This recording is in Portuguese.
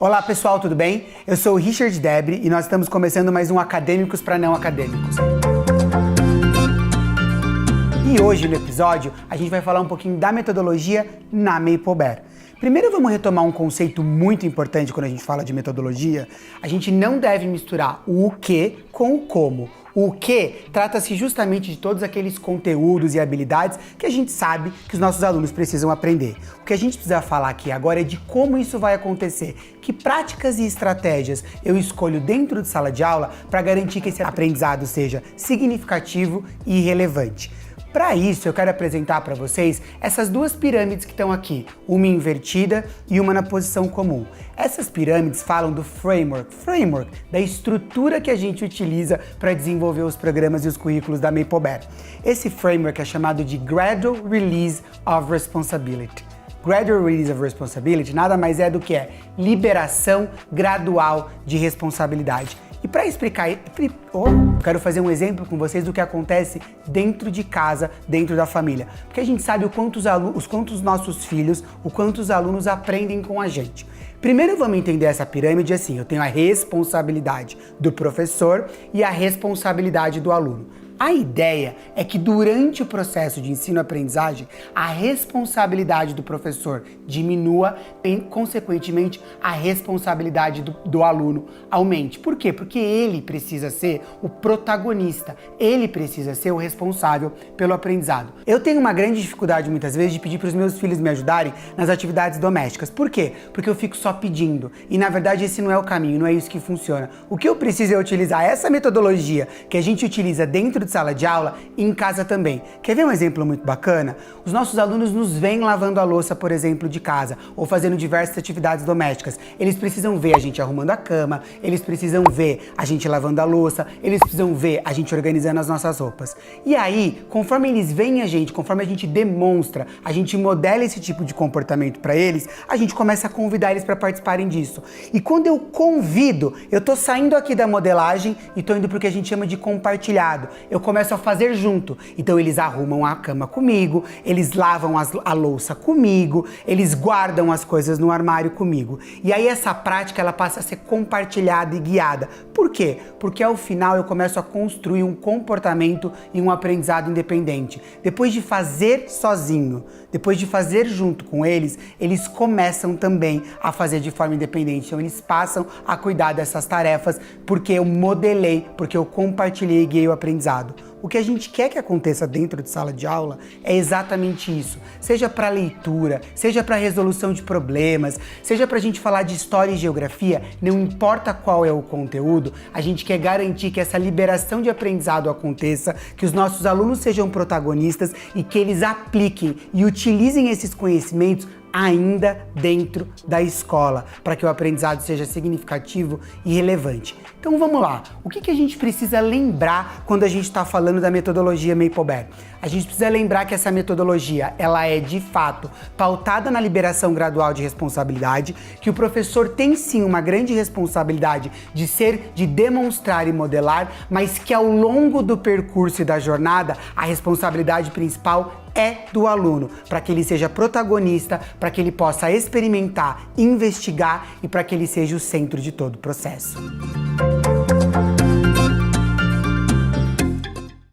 Olá pessoal, tudo bem? Eu sou o Richard Debre e nós estamos começando mais um Acadêmicos para Não Acadêmicos. E hoje no episódio a gente vai falar um pouquinho da metodologia na Maple. Primeiro vamos retomar um conceito muito importante quando a gente fala de metodologia. A gente não deve misturar o que com o como. O que trata-se justamente de todos aqueles conteúdos e habilidades que a gente sabe que os nossos alunos precisam aprender. O que a gente precisa falar aqui agora é de como isso vai acontecer, que práticas e estratégias eu escolho dentro de sala de aula para garantir que esse aprendizado seja significativo e relevante. Para isso, eu quero apresentar para vocês essas duas pirâmides que estão aqui, uma invertida e uma na posição comum. Essas pirâmides falam do framework, da estrutura que a gente utiliza para desenvolver os programas e os currículos da Maple. Esse framework é chamado de Gradual Release of Responsibility. Gradual Release of Responsibility nada mais é do que liberação gradual de responsabilidade. E para explicar, quero fazer um exemplo com vocês do que acontece dentro de casa, dentro da família. Porque a gente sabe o quanto os nossos filhos, o quanto os alunos aprendem com a gente. Primeiro vamos entender essa pirâmide assim, eu tenho a responsabilidade do professor e a responsabilidade do aluno. A ideia é que durante o processo de ensino-aprendizagem, a responsabilidade do professor diminua e, consequentemente, a responsabilidade do aluno aumente. Por quê? Porque ele precisa ser o protagonista, ele precisa ser o responsável pelo aprendizado. Eu tenho uma grande dificuldade, muitas vezes, de pedir para os meus filhos me ajudarem nas atividades domésticas. Por quê? Porque eu fico só pedindo. E, na verdade, esse não é o caminho, não é isso que funciona. O que eu preciso é utilizar essa metodologia que a gente utiliza dentro de sala de aula e em casa também. Quer ver um exemplo muito bacana? Os nossos alunos nos veem lavando a louça, por exemplo, de casa, ou fazendo diversas atividades domésticas. Eles precisam ver a gente arrumando a cama, eles precisam ver a gente lavando a louça, eles precisam ver a gente organizando as nossas roupas. E aí, conforme eles veem a gente, conforme a gente demonstra, a gente modela esse tipo de comportamento para eles, a gente começa a convidar eles para participarem disso. E quando eu convido, eu tô saindo aqui da modelagem e tô indo pro que a gente chama de compartilhado. Eu começo a fazer junto. Então eles arrumam a cama comigo, eles lavam a louça comigo, eles guardam as coisas no armário comigo. E aí essa prática ela passa a ser compartilhada e guiada. Por quê? Porque ao final eu começo a construir um comportamento e um aprendizado independente. Depois de fazer sozinho, depois de fazer junto com eles, eles começam também a fazer de forma independente. Então eles passam a cuidar dessas tarefas porque eu modelei, porque eu compartilhei e guiei o aprendizado. O que a gente quer que aconteça dentro de sala de aula é exatamente isso. Seja para leitura, seja para resolução de problemas, seja para a gente falar de história e geografia, não importa qual é o conteúdo, a gente quer garantir que essa liberação de aprendizado aconteça, que os nossos alunos sejam protagonistas e que eles apliquem e utilizem esses conhecimentos ainda dentro da escola, para que o aprendizado seja significativo e relevante. Então vamos lá, o que a gente precisa lembrar quando a gente está falando da metodologia Maple? A gente precisa lembrar que essa metodologia, ela é de fato pautada na liberação gradual de responsabilidade, que o professor tem sim uma grande responsabilidade de demonstrar e modelar, mas que ao longo do percurso e da jornada, a responsabilidade principal é do aluno, para que ele seja protagonista, para que ele possa experimentar, investigar e para que ele seja o centro de todo o processo.